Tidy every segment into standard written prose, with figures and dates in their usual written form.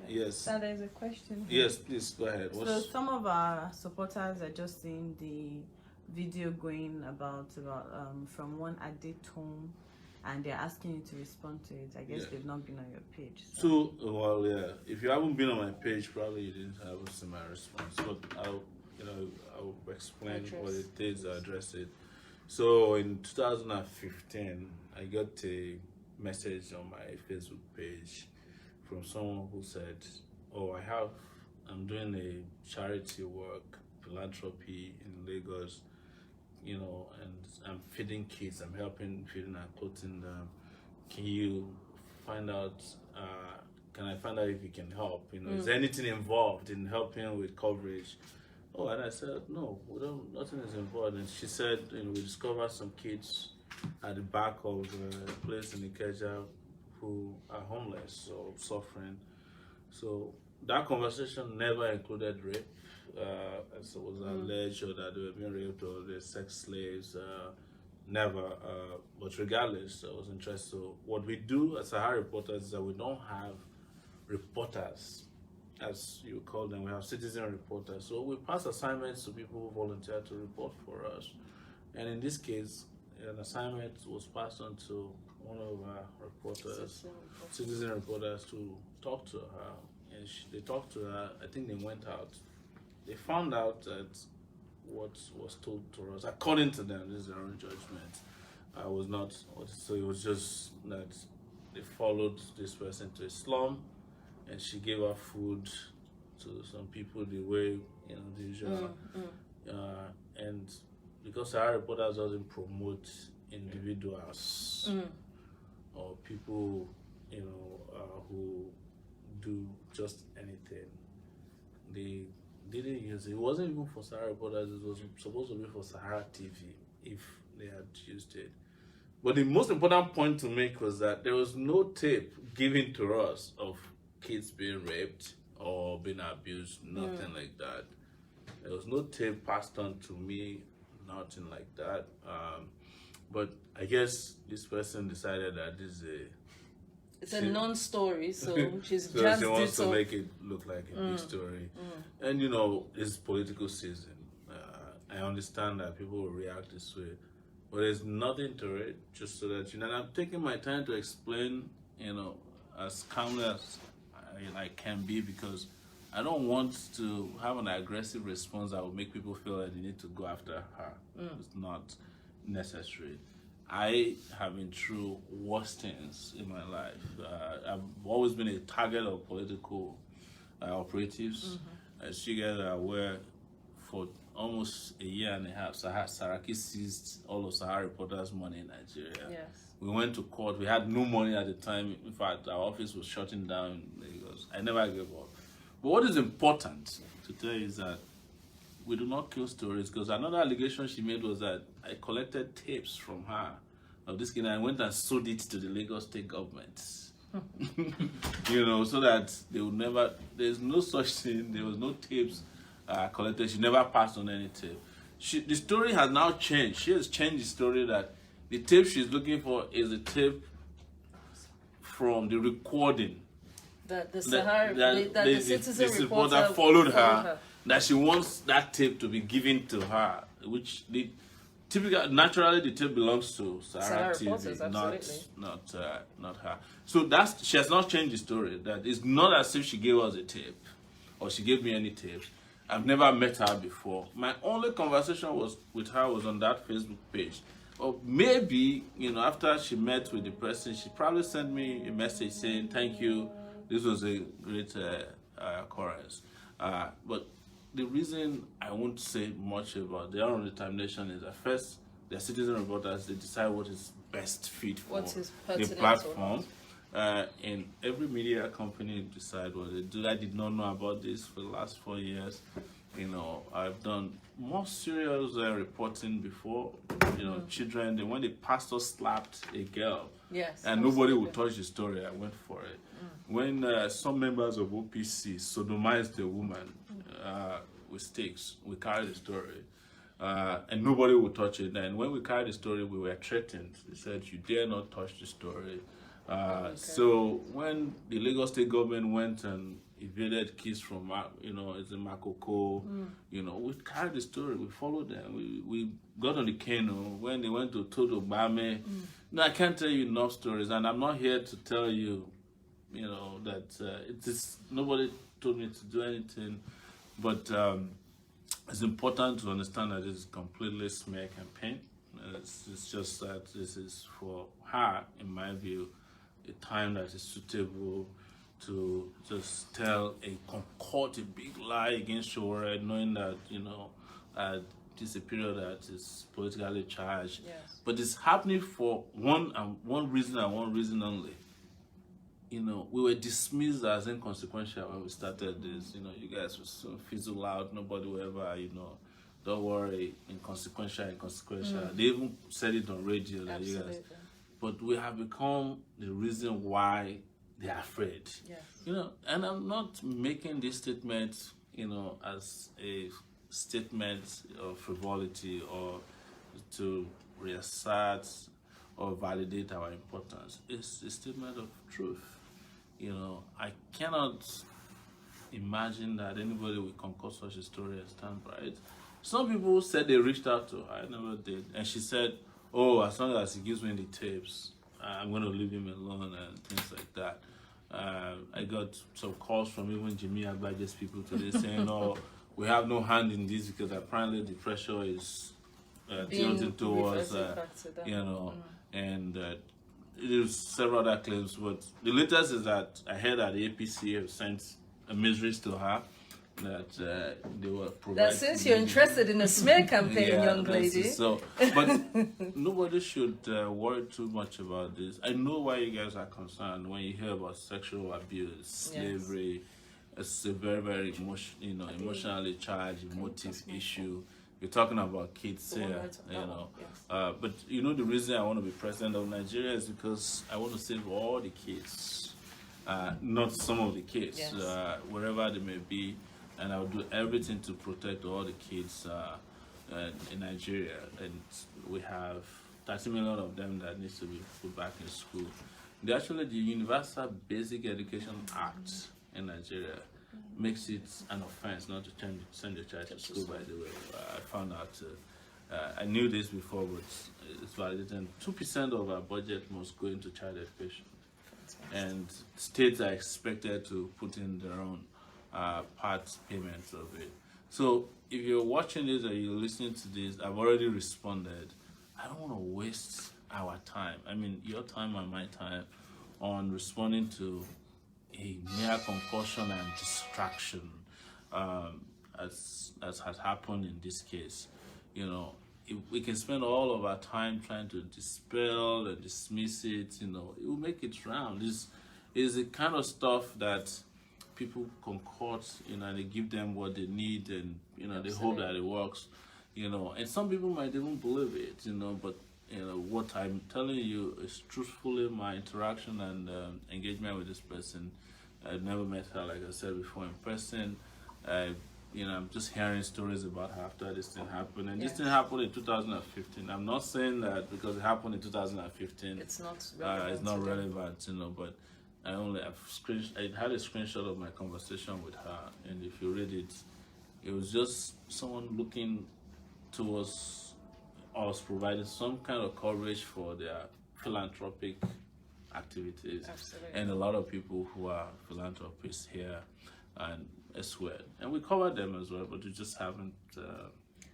Yes. So there's a question here. Yes, please go ahead. So some of our supporters are just seeing the video going about from one addict home, and they're asking you to respond to it. I guess they've not been on your page. So, well, yeah. If you haven't been on my page, probably you didn't have a similar response. But I'll explain what it is, address it. So in 2015, I got a message on my Facebook page from someone who said, "Oh, I'm doing a charity work, philanthropy in Lagos, and I'm feeding kids. I'm helping feeding and clothing them. Can you find out? Can I find out if you can help? Is there anything involved in helping with coverage?" Oh, and I said, "No, nothing is involved." And she said, "We discovered some kids at the back of a place in Ikeja who are homeless or suffering." So that conversation never included rape. As it was alleged or that they were being raped or they're sex slaves. Never. But regardless, I was interested. So what we do as Sahara reporters is that we don't have reporters, as you call them. We have citizen reporters. So we pass assignments to people who volunteer to report for us. And in this case, an assignment was passed on to one of our reporters, citizen reporters, to talk to her. And they talked to her. I think they went out. They found out that what was told to us, according to them, this is their own judgment, was not. So it was just that they followed this person to a slum, and she gave her food to some people the way the usual. And because our reporters doesn't promote individuals or people, who do just anything, they didn't use it. It wasn't even for Sahara reporters. It was supposed to be for Sahara TV if they had used it. But the most important point to make was that there was no tape given to us of kids being raped or being abused, nothing like that. There was no tape passed on to me, nothing like that. But I guess this person decided that it's a non-story, so she's so just she wants to make it look like a big story. And it's political season. I understand that people will react this way, but there's nothing to it, just so that and I'm taking my time to explain, as calmly as I can be, because I don't want to have an aggressive response that will make people feel that they need to go after her. It's not necessary. I have been through worse things in my life. I've always been a target of political operatives. As you guys are aware, for almost a year and a half, Saraki seized all of Sahara Reporters' money in Nigeria. Yes. We went to court. We had no money at the time. In fact, our office was shutting down in Lagos. I never gave up. But what is important to tell you is that we do not kill stories, because another allegation she made was that I collected tapes from her of this kid and I went and sold it to the Lagos state government. So that they would never, there's no such thing, there was no tapes collected. She never passed on any tape. The story has now changed. She has changed the story that the tape she's looking for is a tape from the recording. The citizen reporter followed her. That she wants that tape to be given to her, which naturally the tape belongs to Sahara TV, not her. So she has not changed the story. That it's not as if she gave us a tape or she gave me any tape. I've never met her before. My only conversation with her was on that Facebook page. Or maybe, after she met with the person, she probably sent me a message saying, "Thank you, this was a great occurrence." But the reason I won't say much about their own determination is that first, they're citizen reporters, they decide what is best fit for the platform. And every media company decide what they do. I did not know about this for the last 4 years. I've done more serious reporting before. Children, when the pastor slapped a girl, and nobody would touch the story, I went for it. When some members of OPC sodomized a woman with sticks, we carried the story. And nobody would touch it. And when we carried the story, we were threatened. They said, "You dare not touch the story." So when the Lagos State government went and evaded kids from, it's in Makoko, we carried the story, we followed them, we got on the canoe when they went to Todo Bame. No, I can't tell you enough stories, and I'm not here to tell you, that it is, nobody told me to do anything, but it's important to understand that it's completely smear campaign. It's just that this is for her, in my view, a time that is suitable to just tell concoct a big lie against Sowore, knowing that, this is a period that is politically charged. Yes. But it's happening for one reason and one reason only. We were dismissed as inconsequential when we started this. You guys will soon fizzle out. Nobody will ever, don't worry, inconsequential. They even said it on radio. That you guys, but we have become the reason why they are afraid. Yes. And I'm not making this statement, as a statement of frivolity or to reassert or validate our importance. It's a statement of truth. I cannot imagine that anybody will concoct such a story and stand by it. Some people said they reached out to her. I never did. And she said, oh, as long as he gives me the tapes, I'm going to leave him alone and things like that. I got some calls from even Jimmy Agbaje's people today saying, oh, we have no hand in this because apparently the pressure is tilted towards, and there's several other claims. But the latest is that I heard that the APC have sent a miseries to her that they were providing. That since you're interested in a smear campaign, young lady. So, but nobody should worry too much about this. I know why you guys are concerned when you hear about sexual abuse, slavery. It's a very, very emotionally charged, emotive issue. We're talking about kids here, but the reason I want to be president of Nigeria is because I want to save all the kids, not some of the kids, wherever they may be. And I'll do everything to protect all the kids in Nigeria. And we have 30 million of them that needs to be put back in school. The Universal Basic Education Act in Nigeria makes it an offense not to send your child to school, by the way. I found out, I knew this before, but it's validated. 2% of our budget must go into child education. And states are expected to put in their own part payments of it. So if you're watching this or you're listening to this, I've already responded. I don't want to waste our time, your time and my time, on responding to a mere concussion and distraction, as has happened in this case. If we can spend all of our time trying to dispel and dismiss it, it will make it round. This is the kind of stuff that people concoct, and they give them what they need, and they hope that it works, and some people might even believe it, but what I'm telling you is truthfully my interaction and engagement with this person. I've never met her, like I said before, in person. I'm just hearing stories about her after this thing happened, and this thing happened in 2015. I'm not saying that because it happened in 2015, it's not relevant. It's not relevant, but I had a screenshot of my conversation with her, and if you read it, it was just someone looking towards us providing some kind of coverage for their philanthropic activities. Absolutely. And a lot of people who are philanthropists here and elsewhere, and we cover them as well, but we just haven't.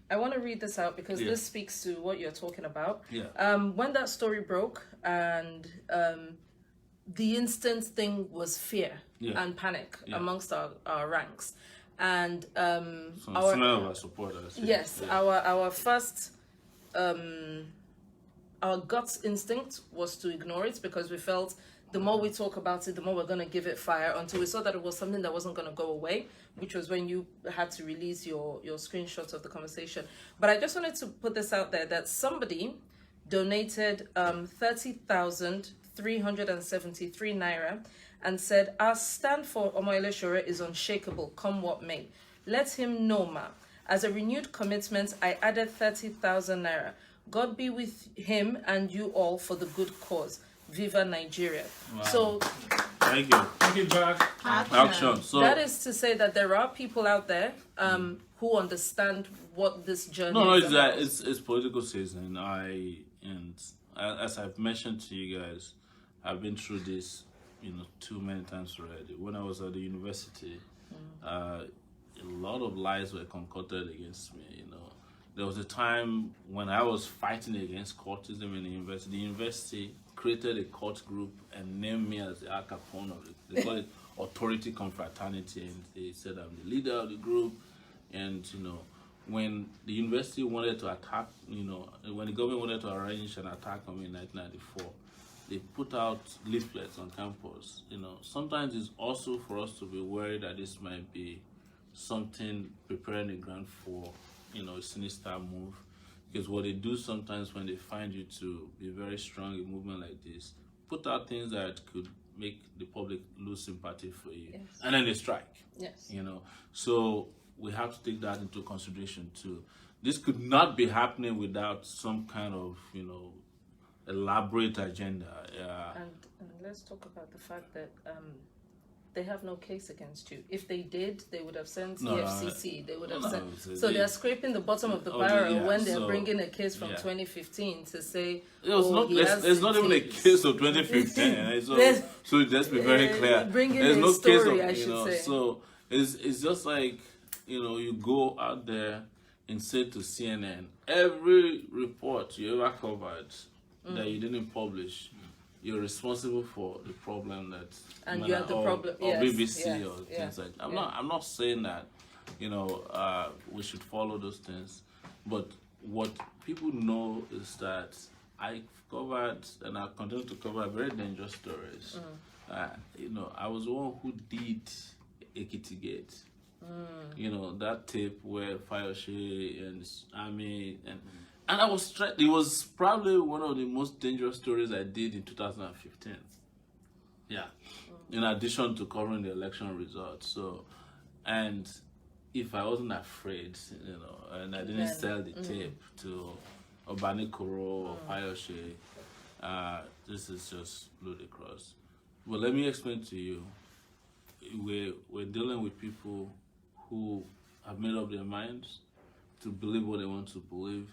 I want to read this out because this speaks to what you're talking about. Yeah. When that story broke, and the instant thing was fear and panic amongst our ranks, and some of our supporters. Our first our gut instinct was to ignore it because we felt the more we talk about it, the more we're going to give it fire, until we saw that it was something that wasn't going to go away, which was when you had to release your screenshots of the conversation. But I just wanted to put this out there that somebody donated 30,373 naira and said, our stand for Omoyele Sowore is unshakable, come what may. Let him know, ma. As a renewed commitment, I added 30,000 naira. God be with him and you all for the good cause. Viva Nigeria. Wow. So Thank you. Take it back. Action. So that is to say that there are people out there who understand what this journey no, is it's about. that it's political season. As I've mentioned to you guys, I've been through this, too many times already. When I was at the university, a lot of lies were concocted against me. There was a time when I was fighting against courtism in the university. The university created a court group and named me as the Al Capone of it. They call it Authority Confraternity, and they said I'm the leader of the group. And when the university wanted to attack, when the government wanted to arrange an attack on me in 1994, they put out leaflets on campus. Sometimes it's also for us to be worried that this might be something preparing the ground for, a sinister move. Because what they do sometimes when they find you to be very strong in a movement like this, put out things that could make the public lose sympathy for you. Yes. And then they strike. Yes. So we have to take that into consideration too. This could not be happening without some kind of, elaborate agenda. And let's talk about the fact that they have no case against you. If they did, they would have sent the FCC. They would have sent. So they're scraping the bottom of the barrel when they're bringing a case from 2015 to say. There's not even a case of 2015. So let's be very clear. Bringing There's a no story, case of, I should say. So it's just like, you go out there and say to CNN, every report you ever covered that you didn't publish, you're responsible for the problem that and you have the problem or yes, BBC yes, or things like that. I'm not saying that we should follow those things, but what people know is that I covered and I continue to cover very dangerous stories. I was the one who did Ekiti Gate. That tape where Fayose and Army and I was it was probably one of the most dangerous stories I did in 2015. Yeah. In addition to covering the election results. So, and if I wasn't afraid, and I didn't sell the tape to Obani Koro or Fayose, this is just ludicrous. But let me explain to you, we're dealing with people who have made up their minds to believe what they want to believe,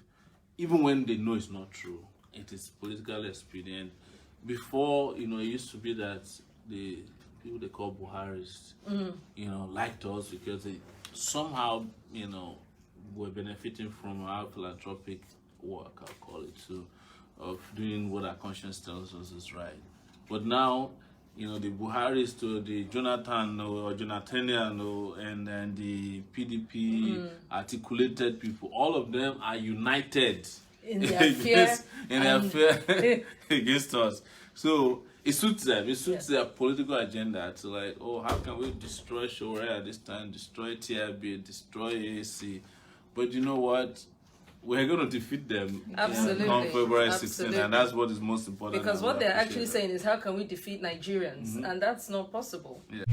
even when they know it's not true. It is politically expedient. Before, it used to be that the people they call Buharists, liked us because they somehow, were benefiting from our philanthropic work, I'll call it, too, of doing what our conscience tells us is right. But now, the Buharis to the Jonathan or Jonathanian and then the PDP articulated people, all of them are united in their fear, against us. So it suits them. It suits their political agenda to how can we destroy Sowore at this time, destroy TIB, destroy AAC. But you know what? We're going to defeat them on February 16th, and that's what is most important. Because what they're actually saying is, how can we defeat Nigerians? And that's not possible. Yeah.